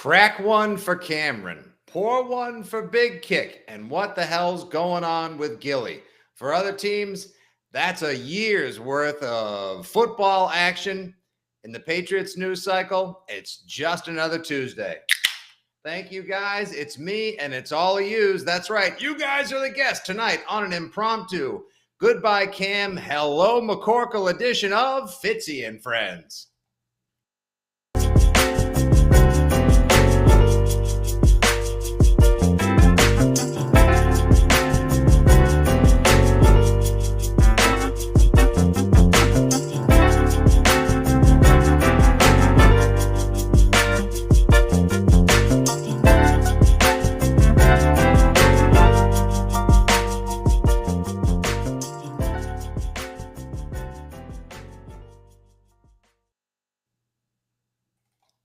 Crack one for Cameron. Pour one for Big Kick. And what the hell's going on with Gilly? For other teams, that's a year's worth of football action. In the Patriots news cycle, it's just another Tuesday. Thank you, guys. It's me, and it's all of yous. That's right. You guys are the guests tonight on an impromptu Goodbye Cam, Hello McCorkle edition of Fitzy and Friends.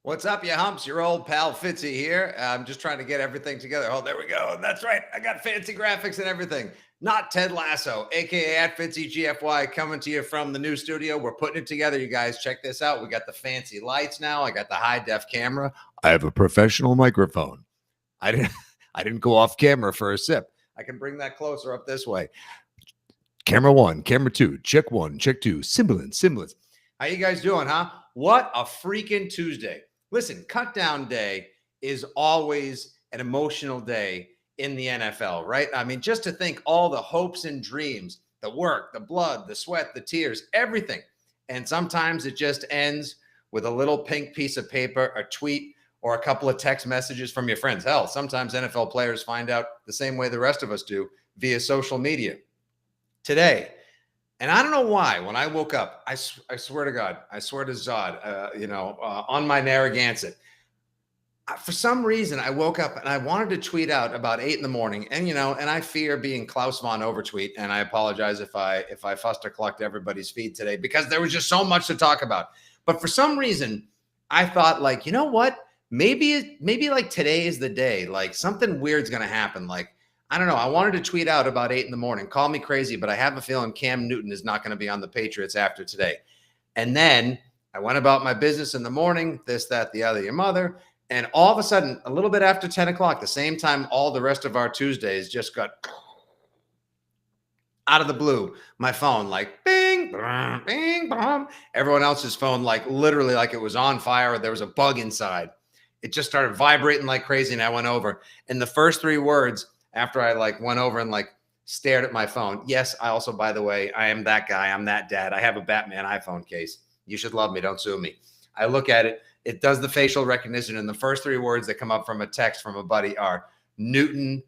What's up, you humps? Your old pal Fitzy here. I'm just trying to get everything together. Oh, there we go. That's right. I got fancy graphics and everything. Not Ted Lasso, a.k.a. at Fitzy GFY, coming to you from the new studio. We're putting it together, you guys. Check this out. We got the fancy lights now. I got the high-def camera. I have a professional microphone. I didn't go off camera for a sip. I can bring that closer up this way. Camera one, camera two, check one, check two. Semblance. How you guys doing, huh? What a freaking Tuesday. Listen, cut down day is always an emotional day in the NFL, right? I mean, just to think all the hopes and dreams, the work, the blood, the sweat, the tears, everything. And sometimes it just ends with a little pink piece of paper, a tweet, or a couple of text messages from your friends. Hell, sometimes NFL players find out the same way the rest of us do via social media. Today, and I don't know why, when I woke up, I swear to God, I swear to Zod, on my Narragansett, for some reason, I woke up and I wanted to tweet out about 8 in the morning. And, and I fear being Klaus von Overtweet. And I apologize if I fussed or clucked everybody's feed today, because there was just so much to talk about. But for some reason, I thought, like, you know what? Maybe like today is the day. Like, something weird's going to happen. Like, I don't know. I wanted to tweet out about 8 in the morning. Call me crazy, but I have a feeling Cam Newton is not going to be on the Patriots after today. And then I went about my business in the morning, this, that, the other, your mother. And all of a sudden, a little bit after 10 o'clock, the same time all the rest of our Tuesdays just got out of the blue. My phone, like, bing, bing, bong. Everyone else's phone, like, literally like it was on fire or there was a bug inside. It just started vibrating like crazy, and I went over. And the first 3 words, after I went over and stared at my phone. Yes, I also, by the way, I am that guy. I'm that dad. I have a Batman iPhone case. You should love me. Don't sue me. I look at it. It does the facial recognition. And the first 3 words that come up from a text from a buddy are, Newton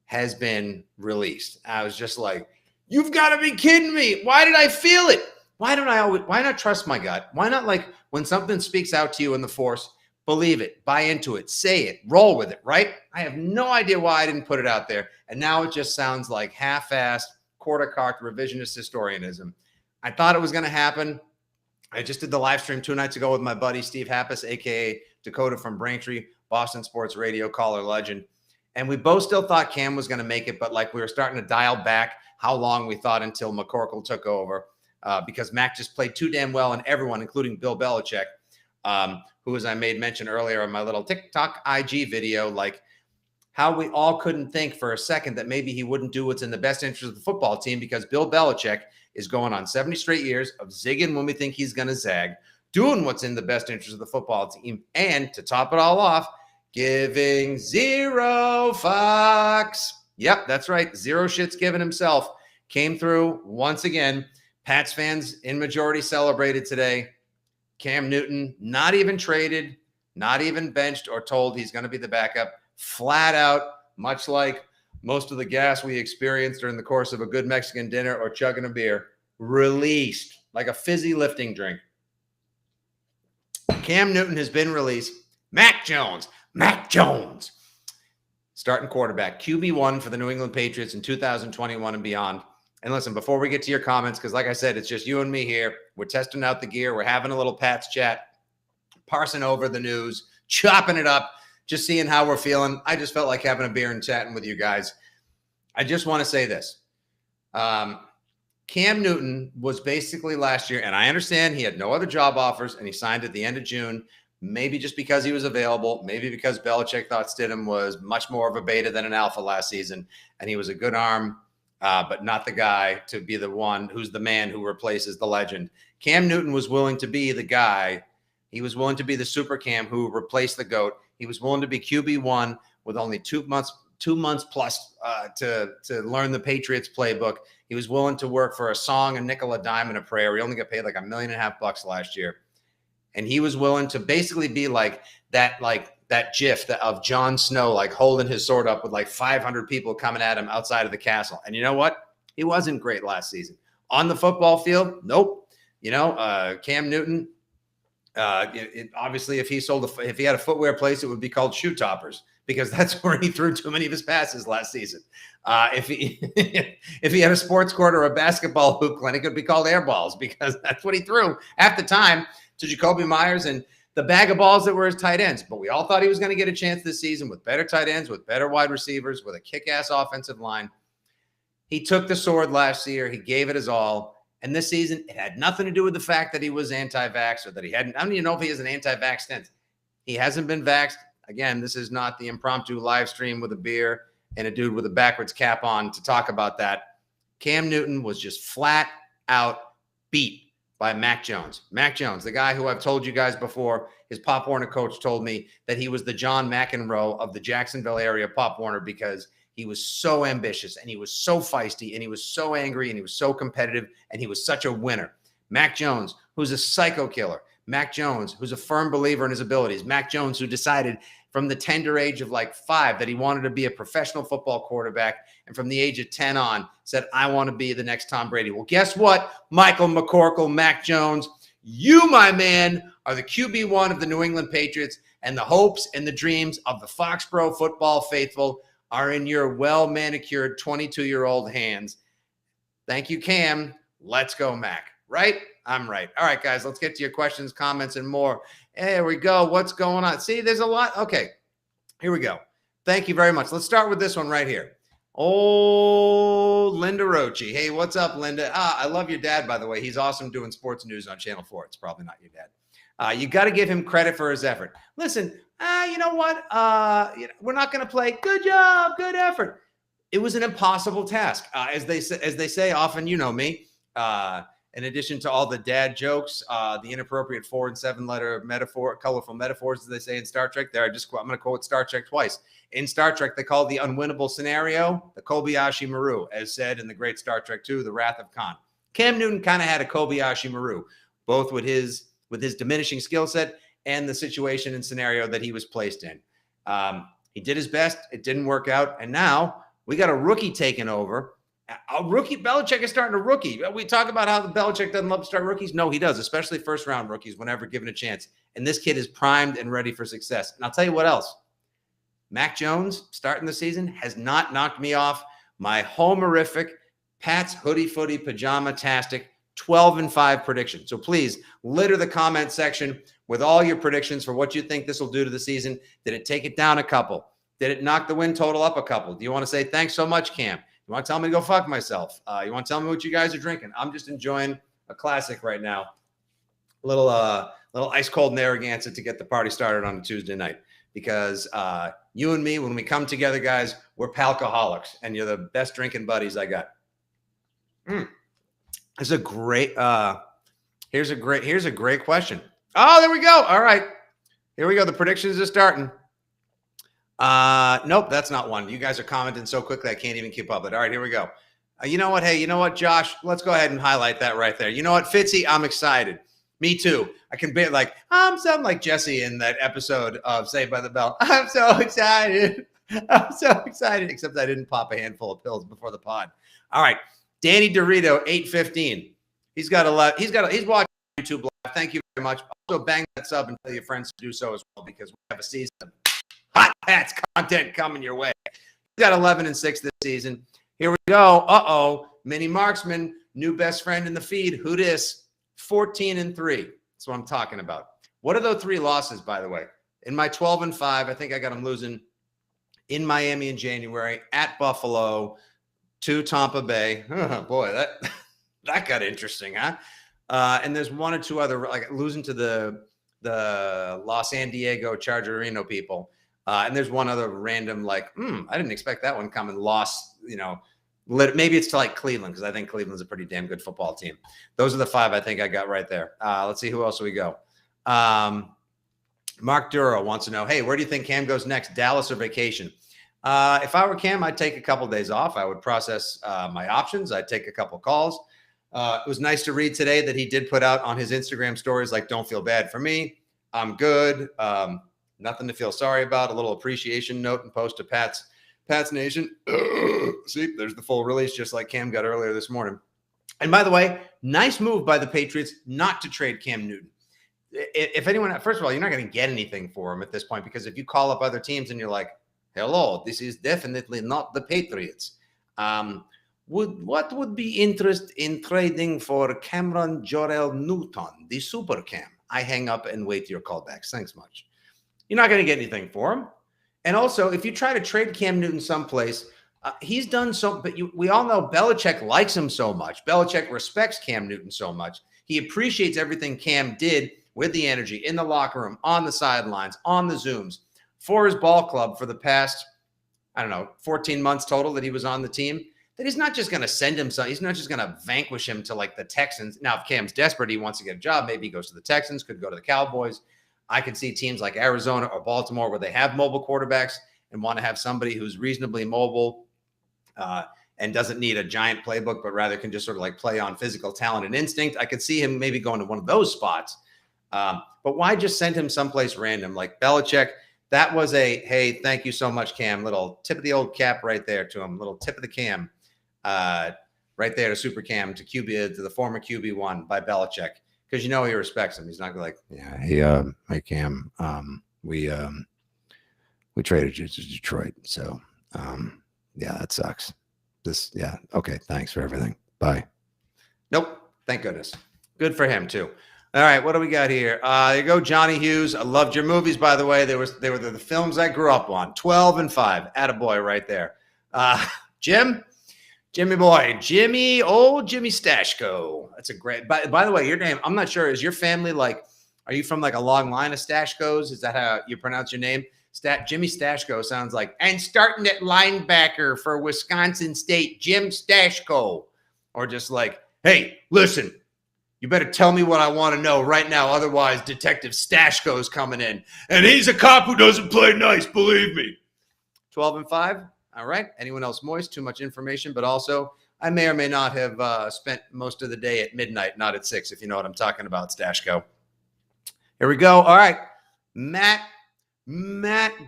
has been released. I was just like, you've got to be kidding me. Why did I feel it? Why not trust my gut? Why not, when something speaks out to you in the force, believe it, buy into it, say it, roll with it, right? I have no idea why I didn't put it out there. And now it just sounds like half-assed, quarter-cocked revisionist historianism. I thought it was going to happen. I just did the live stream 2 nights ago with my buddy, Steve Happis, a.k.a. Dakota from Braintree, Boston sports radio caller legend. And we both still thought Cam was going to make it, but we were starting to dial back how long we thought until McCorkle took over, because Mac just played too damn well, and everyone, including Bill Belichick, who, as I made mention earlier in my little TikTok IG video, how we all couldn't think for a second that maybe he wouldn't do what's in the best interest of the football team, because Bill Belichick is going on 70 straight years of zigging when we think he's going to zag, doing what's in the best interest of the football team, and to top it all off, giving 0 fucks. Yep, that's right. 0 shits given himself. Came through once again. Pats fans in majority celebrated today. Cam Newton, not even traded, not even benched or told he's going to be the backup. Flat out, much like most of the gas we experienced during the course of a good Mexican dinner or chugging a beer, released like a fizzy lifting drink. Cam Newton has been released. Mac Jones, starting quarterback, QB1 for the New England Patriots in 2021 and beyond. And listen, before we get to your comments, because like I said, it's just you and me here. We're testing out the gear. We're having a little Pats chat, parsing over the news, chopping it up, just seeing how we're feeling. I just felt like having a beer and chatting with you guys. I just want to say this. Cam Newton was basically last year, and I understand he had no other job offers, and he signed at the end of June, Maybe just because he was available, maybe because Belichick thought Stidham was much more of a beta than an alpha last season, and he was a good arm, but not the guy to be the one who's the man who replaces the legend. Cam Newton was willing to be the guy. He was willing to be the super Cam who replaced the GOAT. He was willing to be QB1 with only 2 months plus to learn the Patriots playbook. He was willing to work for a song, a nickel, a dime, and a prayer. He only got paid like $1.5 million last year. And he was willing to basically be like that GIF of Jon Snow, like holding his sword up with like 500 people coming at him outside of the castle. And you know what? He wasn't great last season. On the football field, nope. Cam Newton, obviously, if he had a footwear place, it would be called Shoe Toppers, because that's where he threw too many of his passes last season. If he had a sports court or a basketball hoop clinic, it would be called Air Balls, because that's what he threw half the time to Jacoby Myers and the bag of balls that were his tight ends. But we all thought he was going to get a chance this season with better tight ends, with better wide receivers, with a kick-ass offensive line. He took the sword last year. He gave it his all. And this season, it had nothing to do with the fact that he was anti-vax or that he hadn't. I don't even know if he has an anti-vax stance. He hasn't been vaxxed. Again, this is not the impromptu live stream with a beer and a dude with a backwards cap on to talk about that. Cam Newton was just flat out beat by Mac Jones. Mac Jones, the guy who I've told you guys before, his Pop Warner coach told me that he was the John McEnroe of the Jacksonville area Pop Warner, because he was so ambitious and he was so feisty and he was so angry and he was so competitive and he was such a winner. Mac Jones, who's a psycho killer. Mac Jones, who's a firm believer in his abilities. Mac Jones, who decided from the tender age of like 5 that he wanted to be a professional football quarterback. And from the age of 10 on said, I want to be the next Tom Brady. Well, guess what? Michael McCorkle, Mac Jones, you, my man, are the QB1 of the New England Patriots, and the hopes and the dreams of the Foxborough football faithful are in your well-manicured 22-year-old hands. Thank you, Cam. Let's go, Mac. Right? I'm right. All right, guys, let's get to your questions, comments, and more. There we go. What's going on? See, there's a lot. Okay, here we go. Thank you very much. Let's start with this one right here. Oh, Linda Rochi. Hey, what's up, Linda? I love your dad, by the way. He's awesome doing sports news on Channel 4. It's probably not your dad. You got to give him credit for his effort. Listen, you know what? We're not going to play good job, good effort. It was an impossible task. As they say often, you know me. In addition to all the dad jokes, the inappropriate 4- and 7-letter colorful metaphors, as they say in Star Trek, I'm going to quote Star Trek twice. In Star Trek, they call the unwinnable scenario the Kobayashi Maru, as said in the great Star Trek II, The Wrath of Khan. Cam Newton kind of had a Kobayashi Maru, both with his diminishing skill set and the situation and scenario that he was placed in. He did his best. It didn't work out. And now we got a rookie taking over. A rookie. Belichick is starting a rookie. We talk about how the Belichick doesn't love to start rookies. No, he does, especially first-round rookies whenever given a chance. And this kid is primed and ready for success. And I'll tell you what else. Mac Jones, starting the season, has not knocked me off my homerific Pat's Hoodie Footy Pajama-tastic 12-5 prediction. So please litter the comment section with all your predictions for what you think this will do to the season. Did it take it down a couple? Did it knock the win total up a couple? Do you want to say thanks so much, Cam? You want to tell me to go fuck myself? You want to tell me what you guys are drinking? I'm just enjoying a classic right now. A little ice cold Narragansett to get the party started on a Tuesday night. Because you and me, when we come together, guys, we're palcoholics, and you're the best drinking buddies I got. It's a great. Here's a great question. Oh, there we go. All right, here we go. The predictions are starting. Nope, that's not one. You guys are commenting so quickly I can't even keep up with it. All right, here we go. You know what? Hey, you know what, Josh? Let's go ahead and highlight that right there. You know what, Fitzy? I'm excited. Me too. I can be like, I'm something like Jesse in that episode of Saved by the Bell. I'm so excited. I'm so excited. Except I didn't pop a handful of pills before the pod. All right. Danny Dorito, 815. He's watching YouTube live. Thank you very much. Also bang that sub and tell your friends to do so as well, because we have a season of hot hats content coming your way. He's got 11-6 this season. Here we go. Mini Marksman, new best friend in the feed. Who dis? 14-3. That's what I'm talking about. What are those 3 losses, by the way? In my 12-5, I think I got them losing in Miami in January, at Buffalo, to Tampa Bay. Oh, boy, that got interesting, huh? And there's 1 or 2 other, like losing to the the Los San Diego Chargerino people. And there's one other random, like, I didn't expect that one coming. Lost, maybe it's to like Cleveland, because I think Cleveland's a pretty damn good football team. Those are the 5 I think I got right there. Let's see who else we go. Mark Duro wants to know, hey, where do you think Cam goes next, Dallas or vacation? If I were Cam, I'd take a couple of days off. I would process my options. I'd take a couple calls. It was nice to read today that he did put out on his Instagram stories, like, don't feel bad for me. I'm good. Nothing to feel sorry about. A little appreciation note and post to Pat's Nation. See, there's the full release, just like Cam got earlier this morning. And by the way, nice move by the Patriots not to trade Cam Newton. If anyone, first of all, you're not going to get anything for him at this point, because if you call up other teams and you're like, hello, this is definitely not the Patriots. What would be interest in trading for Cameron Jorel Newton, the super Cam? I hang up and wait your callbacks. Thanks much. You're not going to get anything for him. And also, if you try to trade Cam Newton someplace, he's done so, but we all know Belichick likes him so much. Belichick respects Cam Newton so much. He appreciates everything Cam did with the energy in the locker room, on the sidelines, on the Zooms, for his ball club for the past, 14 months total that he was on the team, that he's not just going to send him some. He's not just going to vanquish him to like the Texans. Now, if Cam's desperate, he wants to get a job, maybe he goes to the Texans, could go to the Cowboys. I could see teams like Arizona or Baltimore where they have mobile quarterbacks and want to have somebody who's reasonably mobile and doesn't need a giant playbook, but rather can just sort of like play on physical talent and instinct. I could see him maybe going to one of those spots. But why just send him someplace random? Like Belichick, that was a, hey, thank you so much, Cam. Little tip of the old cap right there to him. Little tip of the Cam right there to Super Cam, to the former QB1 by Belichick. Because he respects him. He's not gonna like, yeah, hey Cam, we traded you to Detroit, so yeah, that sucks. Okay, thanks for everything. Bye. Nope, thank goodness. Good for him too. All right, what do we got here? There you go, Johnny Hughes. I loved your movies, by the way. They were the films I grew up on. 12 and 5. Attaboy right there. Jimmy boy, Jimmy Stashko. That's a great, by the way, your name, I'm not sure, is your family like, are you from like a long line of Stashkos? Is that how you pronounce your name? Jimmy Stashko sounds like, and starting at linebacker for Wisconsin State, Jim Stashko. Or just like, hey, listen, you better tell me what I want to know right now. Otherwise, Detective Stashko's coming in. And he's a cop who doesn't play nice, believe me. 12 and 5. All right. Anyone else moist? Too much information, but also I may or may not have spent most of the day at midnight, not at 6, if you know what I'm talking about, Stashko. Here we go. All right. Matt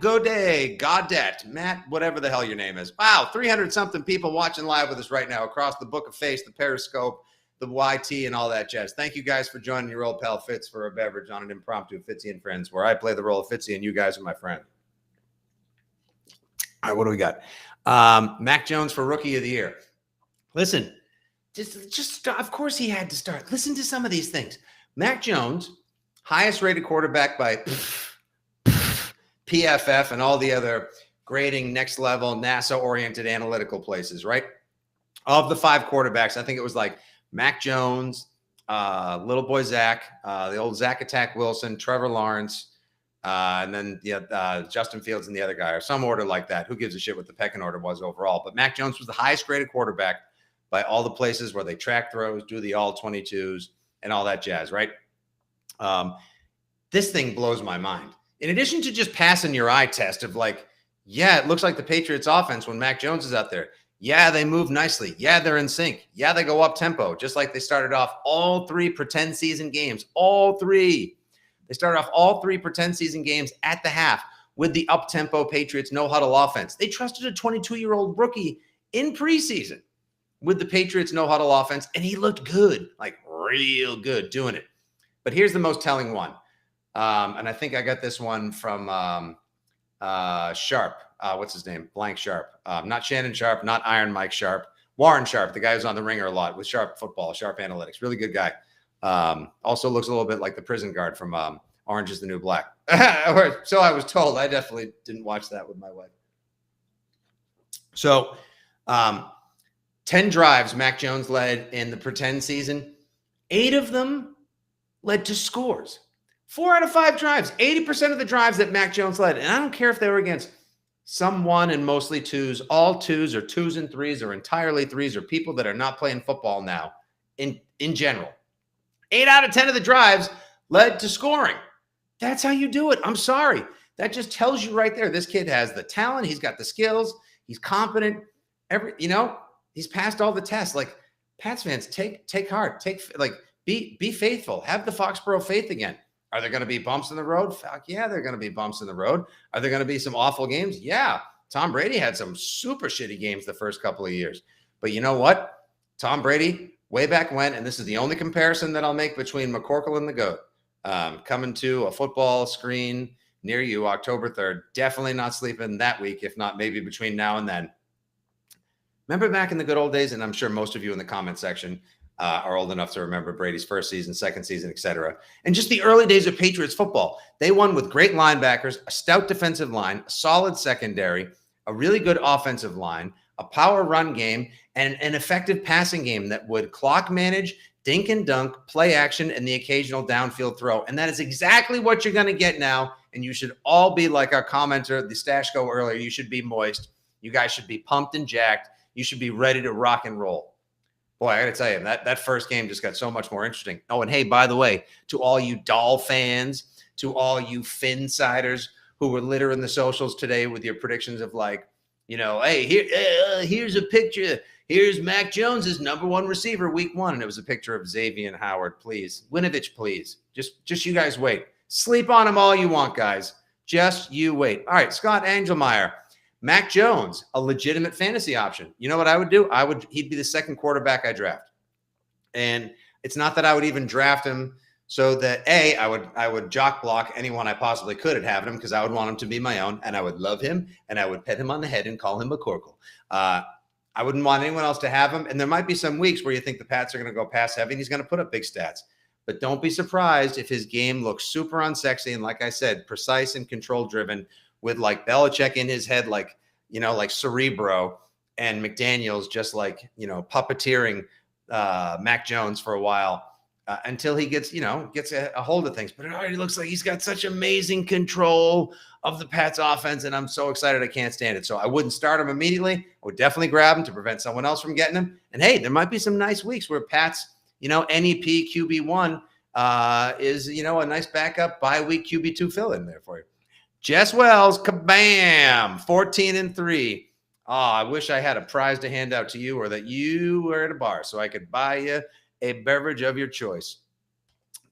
Godet, Matt, whatever the hell your name is. Wow. 300-something people watching live with us right now across the Book of Face, the Periscope, the YT, and all that jazz. Thank you guys for joining your old pal Fitz for a beverage on an impromptu Fitzy and Friends, where I play the role of Fitzy and you guys are my friend. All right, what do we got? Mac Jones for Rookie of the Year. Listen, just of course he had to start. Listen to some of these things. Mac Jones, highest rated quarterback by PFF and all the other grading next level NASA-oriented analytical places, right? Of the 5 quarterbacks, I think it was like Mac Jones, little boy Zach, the old Zach Attack Wilson, Trevor Lawrence, and then Justin Fields and the other guy, or some order like that. Who gives a shit what the pecking order was overall? But Mac Jones was the highest graded quarterback by all the places where they track throws, do the all 22s, and all that jazz, right? This thing blows my mind. In addition to just passing your eye test of like, yeah, it looks like the Patriots offense when Mac Jones is out there. Yeah, they move nicely. Yeah, they're in sync. Yeah, they go up tempo, just like they started off all 3 pretend season games. All 3. They started off all 3 pretend season games at the half with the up-tempo Patriots no-huddle offense. They trusted a 22-year-old rookie in preseason with the Patriots no-huddle offense, and he looked good, like real good doing it. But here's the most telling one. And I think I got this one from Sharp. What's his name? Blank Sharp. Not Shannon Sharp, not Iron Mike Sharp. Warren Sharp, the guy who's on the Ringer a lot with Sharp Football, Sharp Analytics. Really good guy. Also looks a little bit like the prison guard from Orange is the New Black. So I was told. I definitely didn't watch that with my wife. So 10 drives Mac Jones led in the pretend season. 8 of them led to scores. 4 out of 5 drives, 80% of the drives that Mac Jones led. And I don't care if they were against some one and mostly twos, all twos or twos and threes or entirely threes or people that are not playing football now in general. 8 out of 10 of the drives led to scoring. That's how you do it. I'm sorry. That just tells you right there. This kid has the talent. He's got the skills. He's competent. He's passed all the tests. Like, Pats fans, take heart. Be faithful. Have the Foxborough faith again. Are there going to be bumps in the road? Fuck yeah, there are going to be bumps in the road. Are there going to be some awful games? Yeah. Tom Brady had some super shitty games the first couple of years. But you know what? Tom Brady, way back when, and this is the only comparison that I'll make between McCorkle and the GOAT, coming to a football screen near you October 3rd. Definitely not sleeping that week, if not maybe between now and then. Remember back in the good old days, and I'm sure most of you in the comment section are old enough to remember Brady's first season, second season, etc. And just the early days of Patriots football. They won with great linebackers, a stout defensive line, a solid secondary, a really good offensive line, a power run game, and an effective passing game that would clock manage, dink and dunk, play action, and the occasional downfield throw. And that is exactly what you're going to get now. And you should all be like our commenter, the Stash Go earlier. You should be moist. You guys should be pumped and jacked. You should be ready to rock and roll. Boy, I got to tell you, that first game just got so much more interesting. Oh, and hey, by the way, to all you Doll fans, to all you Finsiders who were littering the socials today with your predictions of like, hey, here's a picture. Here's Mac Jones's number one receiver week 1. And it was a picture of Xavier Howard, please. Winovich, please. Just you guys wait. Sleep on him all you want, guys. Just you wait. All right, Scott Angelmeyer. Mac Jones, a legitimate fantasy option. You know what I would do? He'd be the second quarterback I draft. And it's not that I would even draft him so that I would jock block anyone I possibly could at having him, because I would want him to be my own, and I would love him, and I would pet him on the head and call him McCorkle. I wouldn't want anyone else to have him. And there might be some weeks where you think the Pats are going to go pass heavy and he's going to put up big stats. But don't be surprised if his game looks super unsexy and, like I said, precise and control driven, with like Belichick in his head, like Cerebro, and McDaniels just puppeteering Mac Jones for a while until he gets a hold of things. But it already looks like he's got such amazing control of the Pats offense, and I'm so excited I can't stand it. So I wouldn't start him immediately. I would definitely grab him to prevent someone else from getting him. And hey, there might be some nice weeks where Pats, NEP QB1 is, a nice backup bye-week QB2 fill-in there for you. Jess Wells, kabam, 14-3. Oh, I wish I had a prize to hand out to you, or that you were at a bar so I could buy you a beverage of your choice.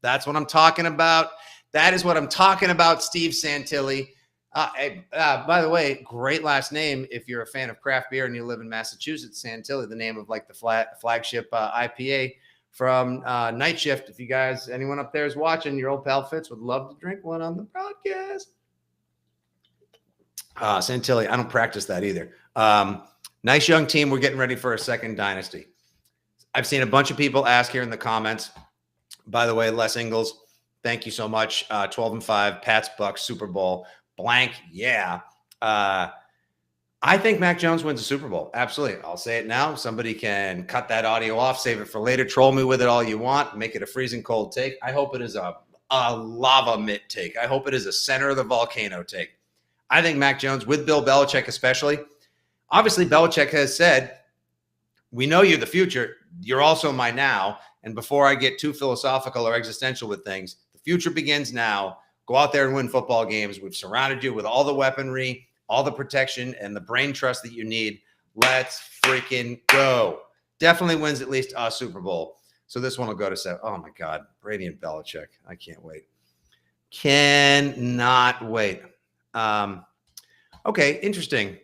That's what I'm talking about. That is what I'm talking about, Steve Santilli. By the way, great last name if you're a fan of craft beer and you live in Massachusetts. Santilli, the name of like the flagship IPA from Night Shift. If you guys, anyone up there is watching, your old pal Fitz would love to drink one on the broadcast. Santilli, I don't practice that either. Nice young team. We're getting ready for a second dynasty. I've seen a bunch of people ask here in the comments. By the way, Les Ingalls, thank you so much. 12-5, Pats, Bucks, Super Bowl, blank. Yeah. I think Mac Jones wins a Super Bowl. Absolutely. I'll say it now. Somebody can cut that audio off, save it for later. Troll me with it all you want. Make it a freezing cold take. I hope it is a lava mitt take. I hope it is a center of the volcano take. I think Mac Jones, with Bill Belichick especially, obviously Belichick has said, we know you're the future. You're also my now. And before I get too philosophical or existential with things, the future begins now. Go out there and win football games. We've surrounded you with all the weaponry, all the protection, and the brain trust that you need. Let's freaking go. Definitely wins at least a Super Bowl. So this one will go to 7. Oh, my God. Brady and Belichick. I can't wait. Cannot wait. Okay, interesting.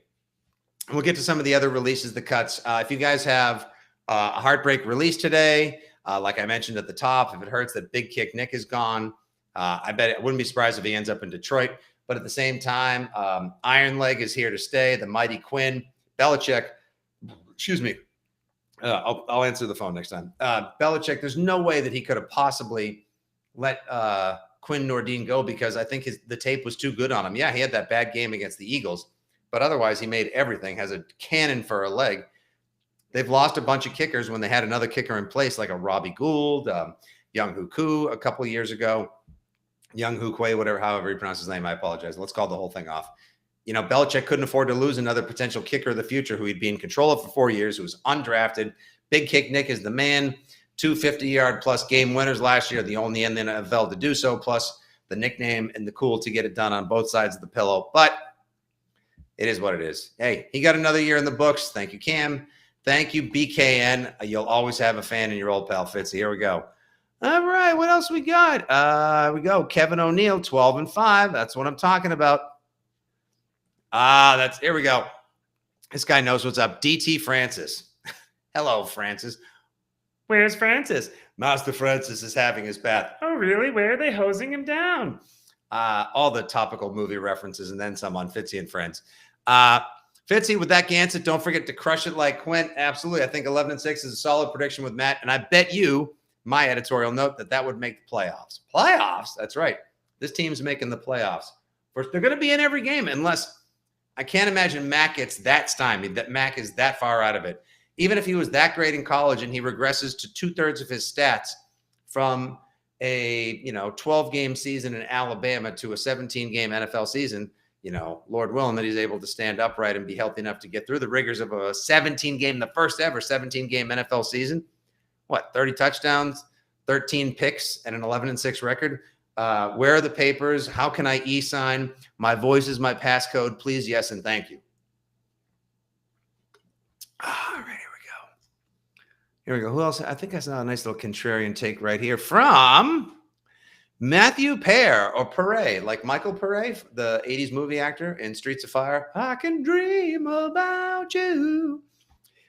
We'll get to some of the other releases, the cuts. If you guys have a heartbreak release today, like I mentioned at the top, if it hurts that Big Kick Nick is gone, I bet I wouldn't be surprised if he ends up in Detroit. But at the same time, Iron Leg is here to stay. The mighty Quinn. Belichick, excuse me. I'll answer the phone next time. Belichick, there's no way that he could have possibly let Quinn Nordin go, because I think the tape was too good on him. Yeah, he had that bad game against the Eagles, but otherwise he made everything, has a cannon for a leg. They've lost a bunch of kickers when they had another kicker in place, like a Robbie Gould, Young Hoku a couple of years ago. Young Hukwe, whatever, however you pronounce his name. I apologize. Let's call the whole thing off. Belichick couldn't afford to lose another potential kicker of the future who he'd be in control of for 4 years, who was undrafted. Big Kick Nick is the man. 250-yard plus game winners last year, the only in the NFL to do so, plus the nickname and the cool to get it done on both sides of the pillow. But it is what it is. Hey, he got another year in the books. Thank you, Cam. Thank you, BKN. You'll always have a fan in your old pal, Fitzy. Here we go. All right, what else we got? Here we go. Kevin O'Neill, 12-5. That's what I'm talking about. Here we go. This guy knows what's up. DT Francis. Hello, Francis. Where's Francis? Master Francis is having his bath. Oh, really? Where are they hosing him down? All the topical movie references and then some on Fitzy and Friends. Fitzy, with that Gansett, don't forget to crush it like Quint. Absolutely. I think 11-6 is a solid prediction with Matt. And I bet you, my editorial note, that would make the playoffs. Playoffs? That's right. This team's making the playoffs. First, they're going to be in every game unless I can't imagine Mac gets that stymied, that Mac is that far out of it. Even if he was that great in college and he regresses to 2/3 of his stats from a 12-game season in Alabama to a 17-game NFL season, Lord willing that he's able to stand upright and be healthy enough to get through the rigors of a 17-game, the first ever 17-game NFL season. 30 touchdowns, 13 picks, and an 11-6 record. Where are the papers? How can I e-sign? My voice is my passcode. Please, yes, and thank you. All right, here we go. Who else? I think I saw a nice little contrarian take right here from Matthew Perry, or Perret, like Michael Perret, the 80s movie actor in Streets of Fire. I can dream about you.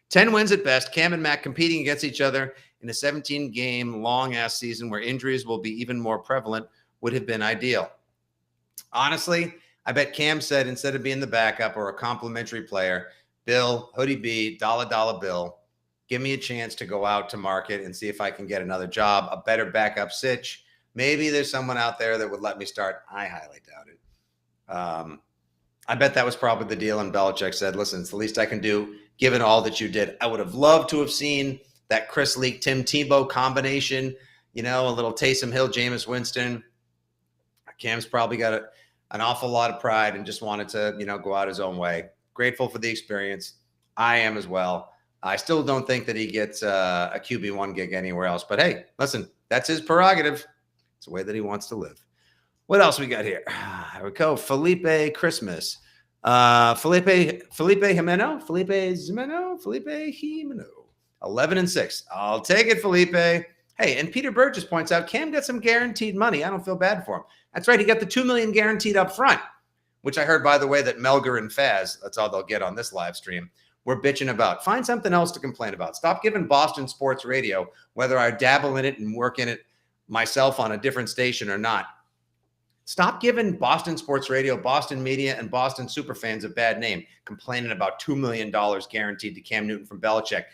10 wins at best. Cam and Mac competing against each other in a 17-game long-ass season where injuries will be even more prevalent would have been ideal. Honestly, I bet Cam said instead of being the backup or a complimentary player, Bill, Hoodie B, dollar bill, give me a chance to go out to market and see if I can get another job, a better backup sitch. Maybe there's someone out there that would let me start. I highly doubt it. I bet that was probably the deal. And Belichick said, listen, it's the least I can do given all that you did. I would have loved to have seen that Chris Leak, Tim Tebow combination, a little Taysom Hill, Jameis Winston. Cam's probably got an awful lot of pride and just wanted to, go out his own way. Grateful for the experience. I am as well. I still don't think that he gets a QB1 gig anywhere else. But hey, listen, that's his prerogative. It's the way that he wants to live. What else we got here? Here we go. Felipe Christmas. Felipe Jimeno. 11-6. I'll take it, Felipe. Hey, and Peter Burgess points out Cam got some guaranteed money. I don't feel bad for him. That's right. He got the $2 million guaranteed up front, which I heard, by the way, that Melger and Faz, that's all they'll get on this live stream, we're bitching about. Find something else to complain about. Stop giving Boston sports radio, whether I dabble in it and work in it myself on a different station or not. Stop giving Boston sports radio, Boston media, and Boston superfans a bad name, complaining about $2 million guaranteed to Cam Newton from Belichick.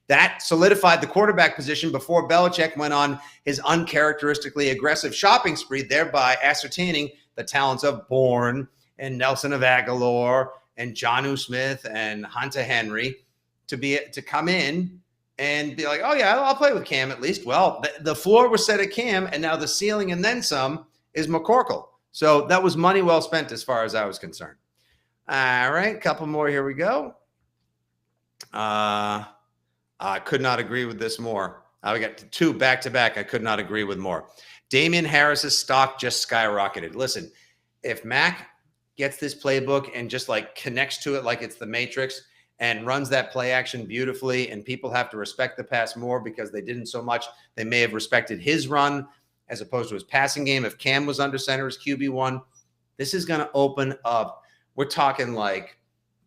That solidified the quarterback position before Belichick went on his uncharacteristically aggressive shopping spree, thereby ascertaining the talents of Bourne and Nelson of Aguilar and Jonnu Smith and Hunter Henry to come in and be like, oh, yeah, I'll play with Cam at least. Well, the floor was set at Cam, and now the ceiling and then some is McCorkle. So that was money well spent as far as I was concerned. All right, a couple more. Here we go. I could not agree with this more. We got 2 back-to-back. I could not agree with more. Damien Harris's stock just skyrocketed. Listen, if Mac gets this playbook and just connects to it like it's the Matrix and runs that play action beautifully, and people have to respect the pass more because they didn't so much. They may have respected his run as opposed to his passing game. If Cam was under center as QB1, this is going to open up. We're talking like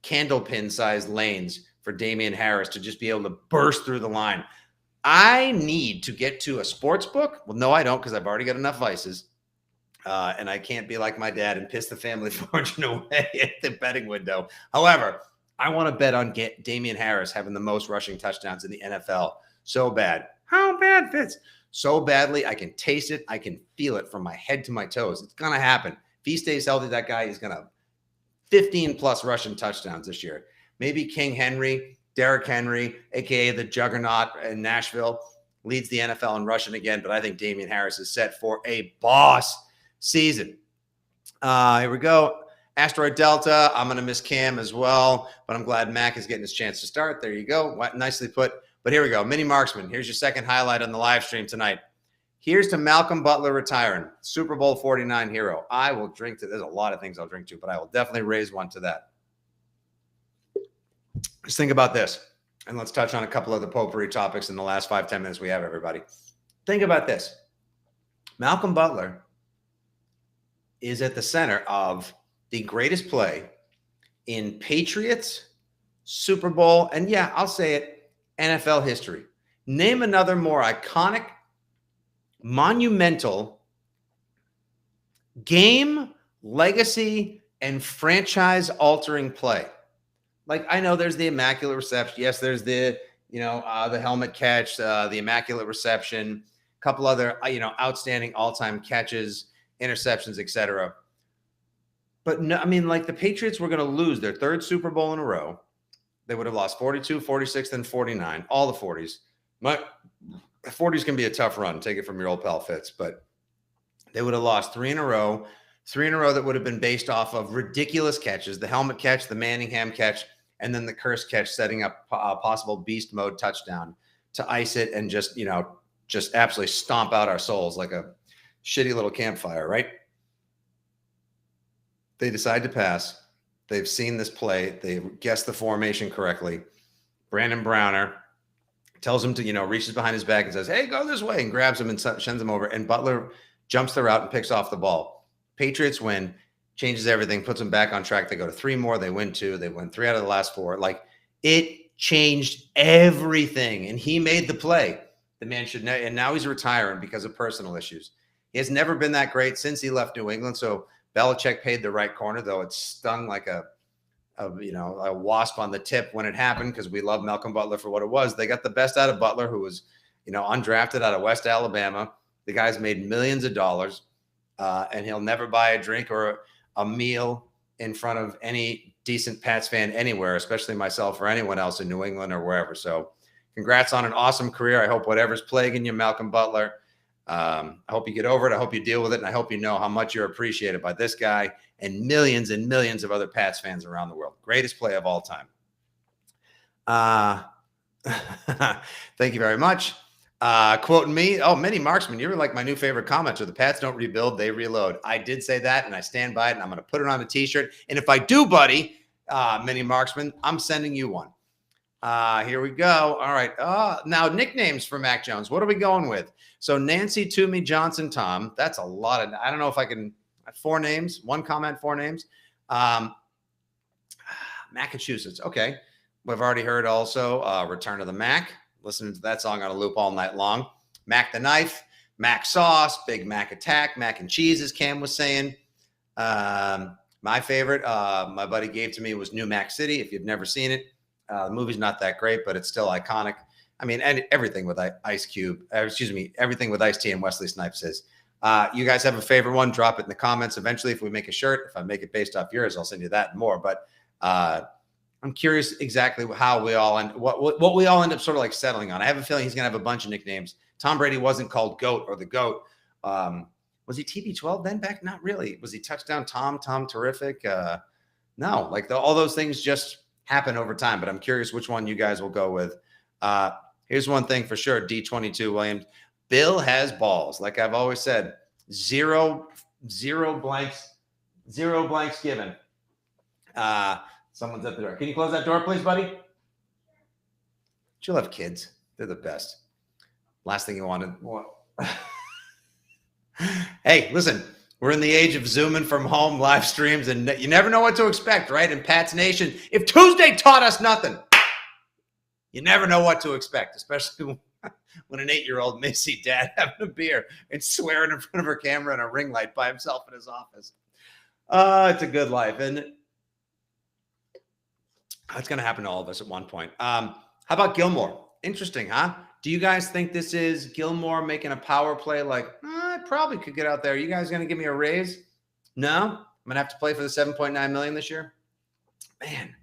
candlepin-sized lanes for Damien Harris to just be able to burst through the line. I need to get to a sports book. Well, no, I don't, because I've already got enough vices. And I can't be like my dad and piss the family fortune away at the betting window. However, I want to bet on Damien Harris having the most rushing touchdowns in the NFL so bad. How bad, Fitz? So badly, I can taste it. I can feel it from my head to my toes. It's going to happen. If he stays healthy, that guy is going to 15-plus rushing touchdowns this year. Maybe King Henry, Derrick Henry, a.k.a. the juggernaut in Nashville, leads the NFL in rushing again. But I think Damien Harris is set for a boss season. Here we go. Asteroid Delta. I'm going to miss Cam as well, but I'm glad Mac is getting his chance to start. There you go. Nicely put. But here we go. Mini Marksman. Here's your second highlight on the live stream tonight. Here's to Malcolm Butler retiring. Super Bowl 49 hero. I will drink to, there's a lot of things I'll drink to, but I will definitely raise one to that. Just think about this. And let's touch on a couple of the potpourri topics in the last 5-10 minutes we have, everybody. Think about this. Malcolm Butler is at the center of the greatest play in Patriots, Super Bowl, and yeah, I'll say it, NFL history. Name another more iconic, monumental game, legacy, and franchise-altering play. Like, I know there's the immaculate reception. Yes, there's the, the helmet catch, the immaculate reception, a couple other, outstanding all-time catches, interceptions, etc. But no, I mean, like, the Patriots were going to lose their third Super Bowl in a row. They would have lost 42, 46, and 49, all the 40s. The 40s can be a tough run. Take it from your old pal Fitz, but they would have lost three in a row that would have been based off of ridiculous catches, the helmet catch, the Manningham catch, and then the curse catch, setting up a possible beast mode touchdown to ice it and just absolutely stomp out our souls like a shitty little campfire, right? They decide to pass. They've seen this play. They've guessed the formation correctly. Brandon Browner tells him to, reaches behind his back and says, hey, go this way, and grabs him and sends him over. And Butler jumps the route and picks off the ball. Patriots win, changes everything, puts them back on track. They go to 3 more. They win 2. They win 3 out of the last 4. Like, it changed everything. And he made the play. The man should know. And now he's retiring because of personal issues. He has never been that great since he left New England. So Belichick paid the right corner, though it stung like a wasp on the tip when it happened, because we love Malcolm Butler for what it was. They got the best out of Butler, who was, undrafted out of West Alabama. The guy's made millions of dollars, and he'll never buy a drink or a meal in front of any decent Pats fan anywhere, especially myself or anyone else in New England or wherever. So congrats on an awesome career. I hope whatever's plaguing you, Malcolm Butler, I hope you get over it. I hope you deal with it. And I hope you know how much you're appreciated by this guy and millions of other Pats fans around the world. Greatest play of all time. Thank you very much. Quoting me, Mini Marksman, you're like my new favorite commenter. The Pats don't rebuild, they reload. I did say that, and I stand by it, and I'm going to put it on a t-shirt. And if I do, buddy, Mini Marksman, I'm sending you one. Here we go. All right. Now nicknames for Mac Jones. What are we going with? So Nancy, Toomey, Johnson, Tom. That's a lot of, I don't know if I can, 4 names, 1 comment, 4 names. Massachusetts. Okay. We've already heard also Return of the Mac. Listening to that song on a loop all night long. Mac the Knife, Mac Sauce, Big Mac Attack, Mac and Cheese, as Cam was saying. My favorite, my buddy gave to me, was New Mac City. If you've never seen it, the movie's not that great, but it's still iconic. I mean, and everything with everything with Ice-T and Wesley Snipes is. You guys have a favorite one? Drop it in the comments. Eventually, if we make a shirt, if I make it based off yours, I'll send you that and more. But I'm curious exactly how we all end, what we all end up sort of like settling on. I have a feeling he's going to have a bunch of nicknames. Tom Brady wasn't called GOAT or the GOAT. Was he TB12 then back? Not really. Was he Touchdown Tom Terrific? No, like all those things just happen over time. But I'm curious which one you guys will go with. Here's one thing for sure. D22 Williams. Bill has balls. Like I've always said, zero blanks given. Someone's at the door. Can you close that door, please, buddy? You'll have kids. They're the best. Last thing you wanted. Hey, listen, we're in the age of Zooming from home, live streams, and you never know what to expect, right? In Pats Nation, if Tuesday taught us nothing, you never know what to expect, especially when an 8-year-old may see dad having a beer and swearing in front of her camera and a ring light by himself in his office. It's a good life, isn't it? It's going to happen to all of us at one point. How about Gilmore? Interesting, huh? Do you guys think this is Gilmore making a power play? Like, I probably could get out there. You guys going to give me a raise? No? I'm going to have to play for the $7.9 million this year? Man,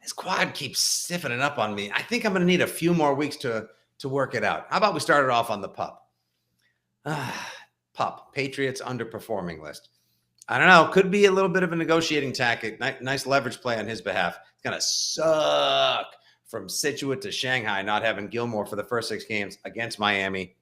this quad keeps stiffening up on me. I think I'm going to need a few more weeks to work it out. How about we start it off on the pup? Pup, Patriots underperforming list. I don't know. Could be a little bit of a negotiating tactic. Nice leverage play on his behalf. It's going to suck from Scituate to Shanghai not having Gilmore for the first 6 games against Miami,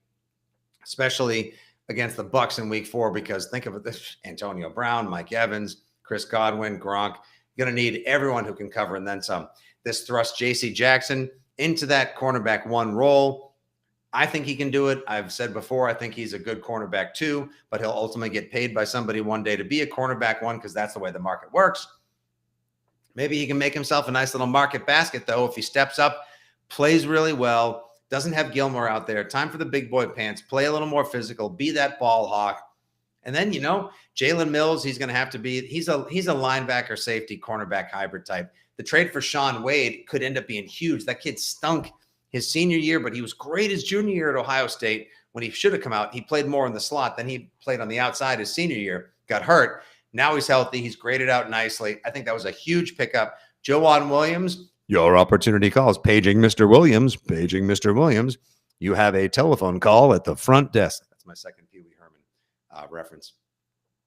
especially against the Bucs in week 4, because think of it, Antonio Brown, Mike Evans, Chris Godwin, Gronk. You're going to need everyone who can cover and then some. This thrusts J.C. Jackson into that cornerback 1 role. I think he can do it. I've said before, I think he's a good cornerback 2, but he'll ultimately get paid by somebody one day to be a cornerback 1 because that's the way the market works. Maybe he can make himself a nice little market basket, though, if he steps up, plays really well, doesn't have Gilmore out there. Time for the big boy pants. Play a little more physical. Be that ball hawk. And then, Jalen Mills, he's going to have to be – he's a linebacker, safety, cornerback hybrid type. The trade for Shaun Wade could end up being huge. That kid stunk his senior year, but he was great his junior year at Ohio State when he should have come out. He played more in the slot than he played on the outside his senior year, got hurt. Now he's healthy. He's graded out nicely. I think that was a huge pickup. Joanne Williams, your opportunity calls. Paging Mr. Williams. Paging Mr. Williams. You have a telephone call at the front desk. That's my second Pee Wee Herman reference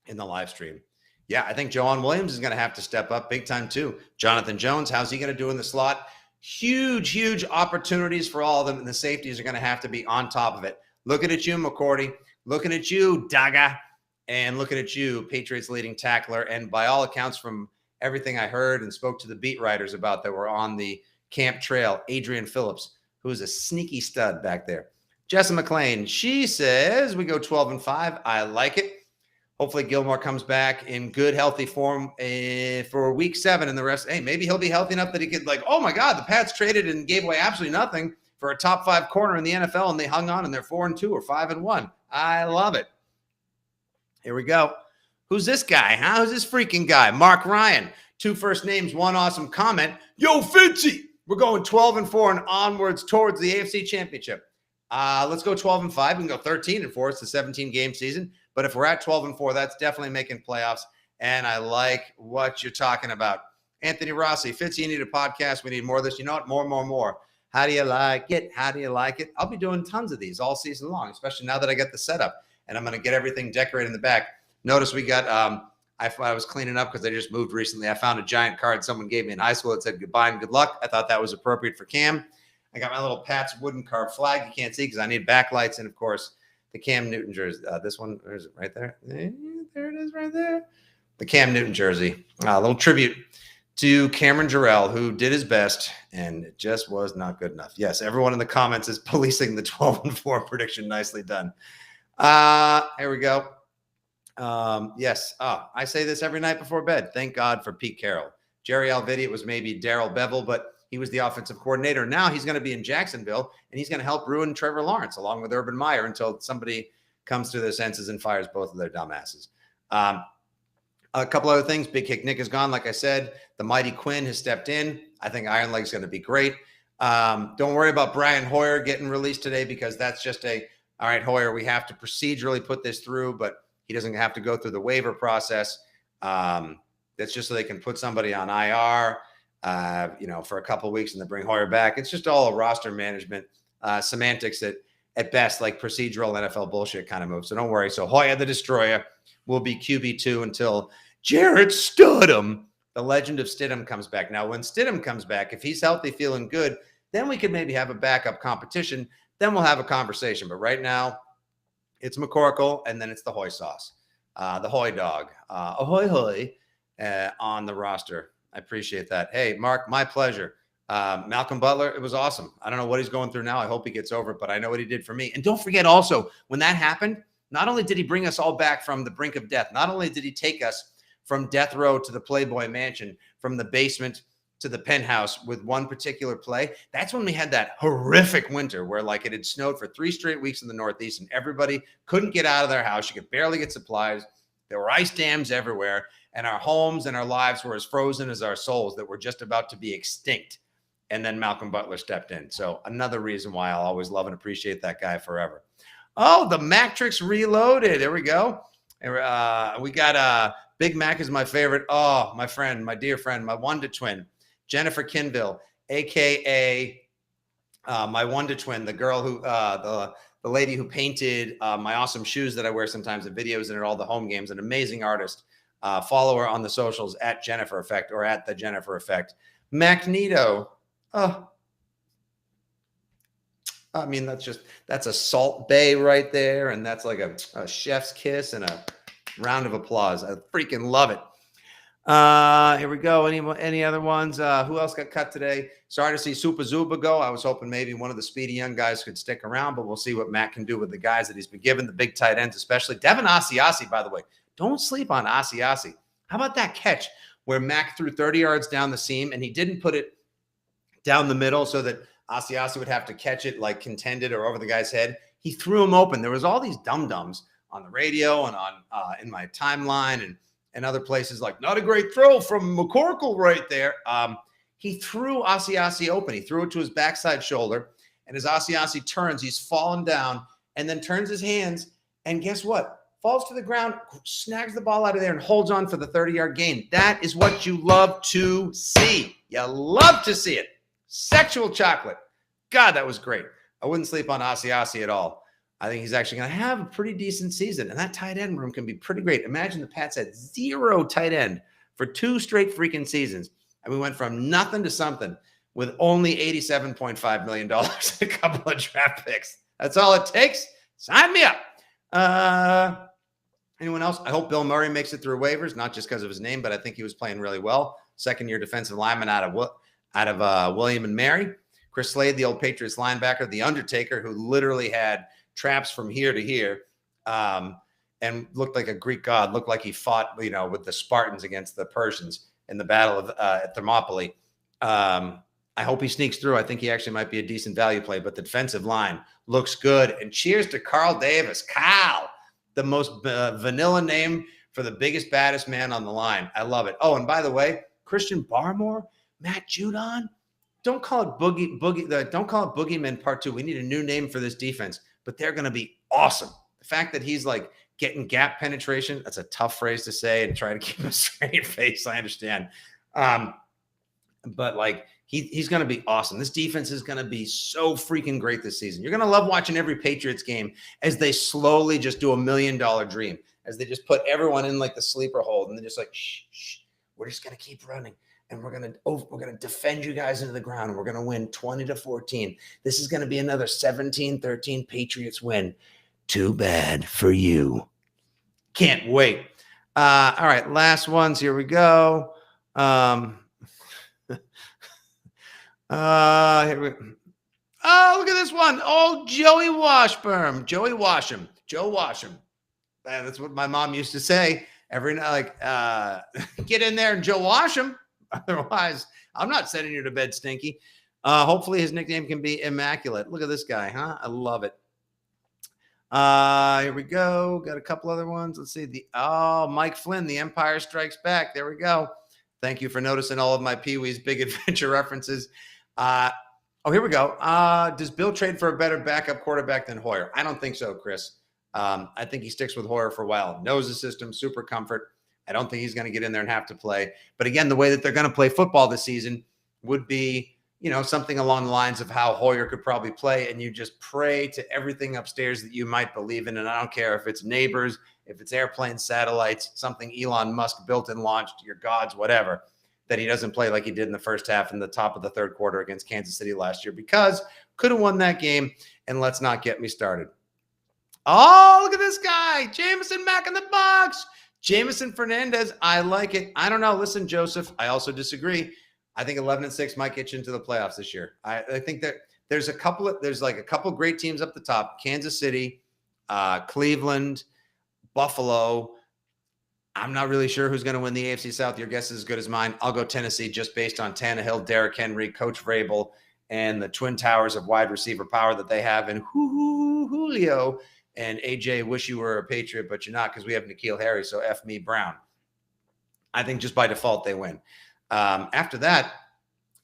in the live stream. Yeah, I think Joanne Williams is going to have to step up big time too. Jonathan Jones, how's he going to do in the slot? Huge opportunities for all of them, and the safeties are going to have to be on top of it. Looking at you, McCourty. Looking at you, Daga. And looking at you, Patriots leading tackler. And by all accounts, from everything I heard and spoke to the beat writers about that were on the camp trail, Adrian Phillips, who is a sneaky stud back there. Jessa McClain, she says we go 12-5. I like it. Hopefully Gilmore comes back in good, healthy form for week 7 and the rest. Hey, maybe he'll be healthy enough that he could oh my God, the Pats traded and gave away absolutely nothing for a top 5 corner in the NFL, and they hung on and they're 4-2 or 5-1. I love it. Here we go. Who's this guy, huh? Who's this freaking guy? Mark Ryan. 2 first names, 1 awesome comment. Yo, Fitzy, we're going 12-4 and onwards towards the AFC Championship. Let's go 12-5. We can go 13-4. It's a 17-game season. But if we're at 12-4, that's definitely making playoffs. And I like what you're talking about. Anthony Rossi, Fitzy, you need a podcast. We need more of this. You know what? More. How do you like it? How do you like it? I'll be doing tons of these all season long, especially now that I got the setup. And I'm going to get everything decorated in the back. Notice we got, I was cleaning up because I just moved recently. I found a giant card someone gave me in high school that said goodbye and good luck. I thought that was appropriate for Cam. I got my little Pats wooden carved flag. You can't see because I need backlights. And, of course, the Cam Newton jersey. This one, where is it? Right there. There it is right there. The Cam Newton jersey. A little tribute to Cameron Jarrell, who did his best, and it just was not good enough. Yes, everyone in the comments is policing the 12-4 prediction. Nicely done. Here we go. Yes. I say this every night before bed. Thank God for Pete Carroll. Jerry Alvitti, it was maybe Daryl Bevel, but he was the offensive coordinator. Now he's going to be in Jacksonville, and he's going to help ruin Trevor Lawrence along with Urban Meyer until somebody comes to their senses and fires both of their dumbasses. A couple other things. Big Kick Nick is gone. Like I said, the mighty Quinn has stepped in. I think Iron Leg's going to be great. Don't worry about Brian Hoyer getting released today because that's just all right, Hoyer, we have to procedurally put this through, but he doesn't have to go through the waiver process. That's just so they can put somebody on IR, for a couple of weeks and then bring Hoyer back. It's just all a roster management semantics at best, like procedural NFL bullshit kind of move. So don't worry. So Hoyer the Destroyer will be QB2 until Jarrett Stidham, the legend of Stidham, comes back. Now, when Stidham comes back, if he's healthy, feeling good, then we could maybe have a backup competition. Then we'll have a conversation. But right now, it's McCorkle, and then it's the Hoy sauce, the Hoy dog, ahoy hoy on the roster. I appreciate that. Hey, Mark, my pleasure. Malcolm Butler, it was awesome. I don't know what he's going through now. I hope he gets over it, but I know what he did for me. And don't forget also, when that happened, not only did he bring us all back from the brink of death, not only did he take us from death row to the Playboy Mansion, from the basement to the penthouse with one particular play. That's when we had that horrific winter where it had snowed for 3 straight weeks in the Northeast and everybody couldn't get out of their house. You could barely get supplies. There were ice dams everywhere, and our homes and our lives were as frozen as our souls that were just about to be extinct. And then Malcolm Butler stepped in. So another reason why I'll always love and appreciate that guy forever. Oh, the Matrix Reloaded. There we go. We got Big Mac is my favorite. Oh, my friend, my dear friend, my Wonder Twin, Jennifer Kinville, a.k.a. My Wonder Twin, the girl who the lady who painted my awesome shoes that I wear sometimes in videos and at all the home games, an amazing artist. Follow her on the socials at Jennifer Effect or at the Jennifer Effect. Magneto. Oh, I mean, that's a Salt Bay right there. And that's like a chef's kiss and a round of applause. I freaking love it. Here we go. Any other ones? Who else got cut today? Sorry to see Super Zuba go. I was hoping maybe one of the speedy young guys could stick around, but we'll see what Matt can do with the guys that he's been given, the big tight ends, especially. Devin Asiasi, by the way. Don't sleep on Asiasi. How about that catch where Mac threw 30 yards down the seam and he didn't put it down the middle so that Asiasi would have to catch it like contended or over the guy's head? He threw him open. There was all these dum-dums on the radio and on in my timeline and other places like, not a great throw from McCorkle right there. He threw Asiasi open. He threw it to his backside shoulder. And as Asiasi turns, he's fallen down and then turns his hands. And guess what? Falls to the ground, snags the ball out of there, and holds on for the 30-yard gain. That is what you love to see. You love to see it. Sexual chocolate. God, that was great. I wouldn't sleep on Asiasi at all. I think he's actually going to have a pretty decent season, and that tight end room can be pretty great. Imagine the Pats had 0 tight end for 2 straight freaking seasons, and we went from nothing to something with only $87.5 million and a couple of draft picks. That's all it takes. Sign me up. Anyone else? I hope Bill Murray makes it through waivers, not just because of his name, but I think he was playing really well. Second-year defensive lineman out of William and Mary. Chris Slade, the old Patriots linebacker, the Undertaker, who literally had traps from here to here and looked like a Greek god, looked like he fought, with the Spartans against the Persians in the battle of Thermopylae. I hope he sneaks through. I think he actually might be a decent value play, but the defensive line looks good. And cheers to Carl Davis. Kyle, the most vanilla name for the biggest, baddest man on the line. I love it. Oh, and by the way, Christian Barmore, Matt Judon, don't call it don't call it Boogeyman Part 2. We need a new name for this defense, but they're going to be awesome. The fact that he's like getting gap penetration, that's a tough phrase to say and try to keep a straight face. I understand. But like he's going to be awesome. This defense is going to be so freaking great this season. You're going to love watching every Patriots game as they slowly just do $1 million dream, as they just put everyone in like the sleeper hold and they're just like, shh, we're just going to keep running. And we're gonna defend you guys into the ground. And we're gonna win 20-14. This is gonna be another 17-13 Patriots win. Too bad for you. Can't wait. All right, last ones. Here we go. Here we. Oh, look at this one. Oh, Joey Washburn. Joe Washam. That's what my mom used to say every night. Like, get in there and Joe Washam. Otherwise, I'm not sending you to bed, Stinky. Hopefully his nickname can be Immaculate. Look at this guy, huh? I love it. Here we go. Got a couple other ones. Let's see. Mike Flynn, The Empire Strikes Back. There we go. Thank you for noticing all of my Pee-wee's Big Adventure references. Here we go. Does Bill trade for a better backup quarterback than Hoyer? I don't think so, Chris. I think he sticks with Hoyer for a while. Knows the system, super comfort. I don't think he's going to get in there and have to play. But again, the way that they're going to play football this season would be, something along the lines of how Hoyer could probably play. And you just pray to everything upstairs that you might believe in. And I don't care if it's neighbors, if it's airplanes, satellites, something Elon Musk built and launched, your gods, whatever, that he doesn't play like he did in the first half in the top of the third quarter against Kansas City last year, because could have won that game. And let's not get me started. Oh, look at this guy. Jameson Mack in the box. Jameson Fernandez, I like it. I don't know. Listen, Joseph, I also disagree. I think 11-6 might get you into the playoffs this year. I think that there's a couple great teams up the top. Kansas City, Cleveland, Buffalo. I'm not really sure who's going to win the AFC South. Your guess is as good as mine. I'll go Tennessee just based on Tannehill, Derrick Henry, Coach Vrabel, and the twin towers of wide receiver power that they have. And Julio and AJ, wish you were a Patriot, but you're not because we have N'Keal Harry, so F me Brown. I think just by default they win. After that,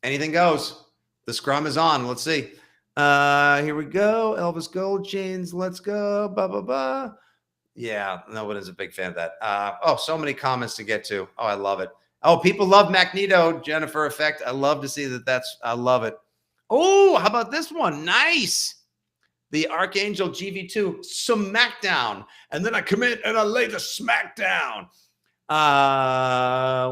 anything goes. The scrum is on. Let's see. Here we go. Elvis Gold Chains. Let's go. Yeah, nobody's a big fan of that. So many comments to get to. Oh, I love it. Oh, people love Magneto, Jennifer Effect. I love to see that. I love it. Oh, how about this one? Nice. the Archangel GV2 smackdown, and then I commit and I lay the smackdown.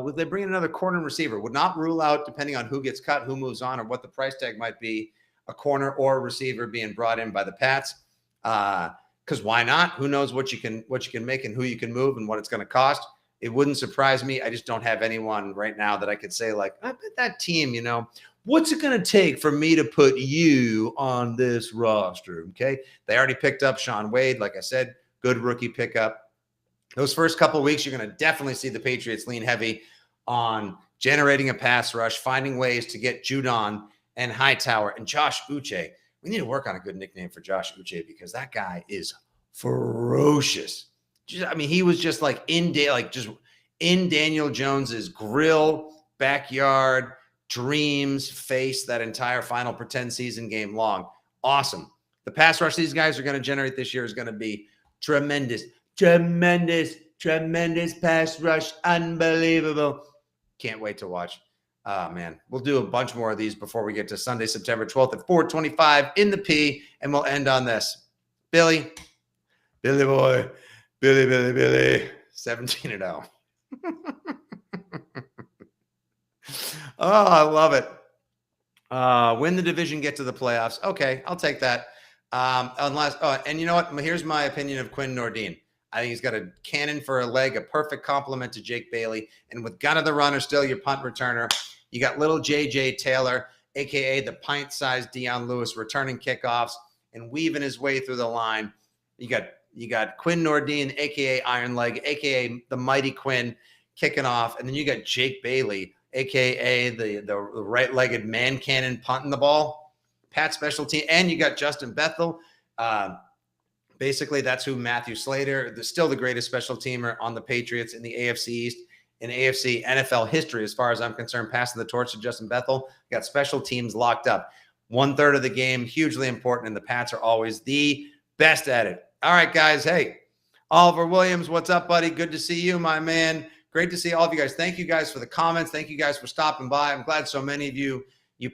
Would they bring in another corner receiver? Would not rule out, depending on who gets cut, who moves on, or what the price tag might be, a corner or a receiver being brought in by the Pats. Because why not? Who knows what you can make and who you can move and what it's going to cost. It wouldn't surprise me. I just don't have anyone right now that I could say, like, I bet that team, you know, what's it going to take for me to put you on this roster? Okay. They already picked up Sean Wade. Like I said, good rookie pickup. Those first couple of weeks, you're going to definitely see the Patriots lean heavy on generating a pass rush, finding ways to get Judon and Hightower and Josh Uche. We need to work on a good nickname for Josh Uche because that guy is ferocious. He was just like in Daniel Jones's grill, backyard, dreams, face that entire final pretend season game long. Awesome. The pass rush these guys are going to generate this year is going to be tremendous. Tremendous pass rush. Unbelievable. Can't wait to watch. Oh, man. We'll do a bunch more of these before we get to Sunday, September 12th at 4:25 in the P, and we'll end on this. Billy boy. Billy. 17-0. Oh, I love it. Win the division, get to the playoffs. Okay, I'll take that. And you know what? Here's my opinion of Quinn Nordin. I think he's got a cannon for a leg, a perfect complement to Jake Bailey. And with gun of the runner, still your punt returner, you got little J.J. Taylor, a.k.a. the pint-sized Deion Lewis, returning kickoffs and weaving his way through the line. You got Quinn Nordin, a.k.a. Iron Leg, a.k.a. the Mighty Quinn, kicking off. And then you got Jake Bailey, a.k.a. the right-legged man cannon punting the ball. Pat special team. And you got Justin Bethel. Basically, that's who Matthew Slater, still the greatest special teamer on the Patriots in the AFC East, in AFC NFL history, as far as I'm concerned, passing the torch to Justin Bethel. Got special teams locked up. 1/3 of the game, hugely important, and the Pats are always the best at it. All right, guys. Hey, Oliver Williams, what's up, buddy? Good to see you, my man. Great to see all of you guys. Thank you guys for the comments. Thank you guys for stopping by. I'm glad so many of you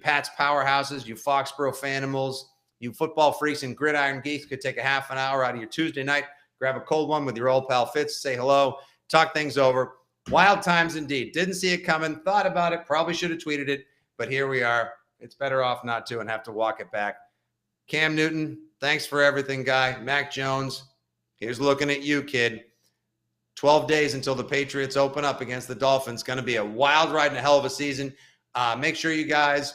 Pats powerhouses, you Foxborough Fanimals, you football freaks and gridiron geeks could take a half an hour out of your Tuesday night, grab a cold one with your old pal Fitz, say hello, talk things over. Wild times indeed. Didn't see it coming, thought about it, probably should have tweeted it, but here we are. It's better off not to and have to walk it back. Cam Newton, thanks for everything, guy. Mac Jones, here's looking at you, kid. 12 days until the Patriots open up against the Dolphins. Going to be a wild ride and a hell of a season. Make sure you guys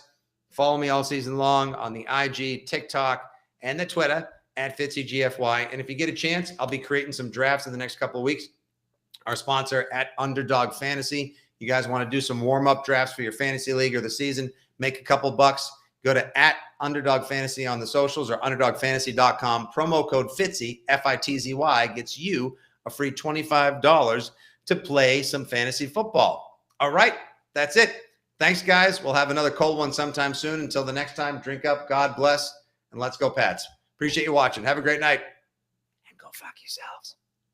follow me all season long on the IG, TikTok, and the Twitter at FitzyGFY. And if you get a chance, I'll be creating some drafts in the next couple of weeks. Our sponsor at Underdog Fantasy. You guys want to do some warm-up drafts for your fantasy league or the season, make a couple bucks, go to at Underdog Fantasy on the socials or underdogfantasy.com. Promo code Fitzy, F-I-T-Z-Y, gets you a free $25 to play some fantasy football. All right, that's it. Thanks, guys. We'll have another cold one sometime soon. Until the next time, drink up, God bless, and let's go Pats. Appreciate you watching. Have a great night, and go fuck yourselves.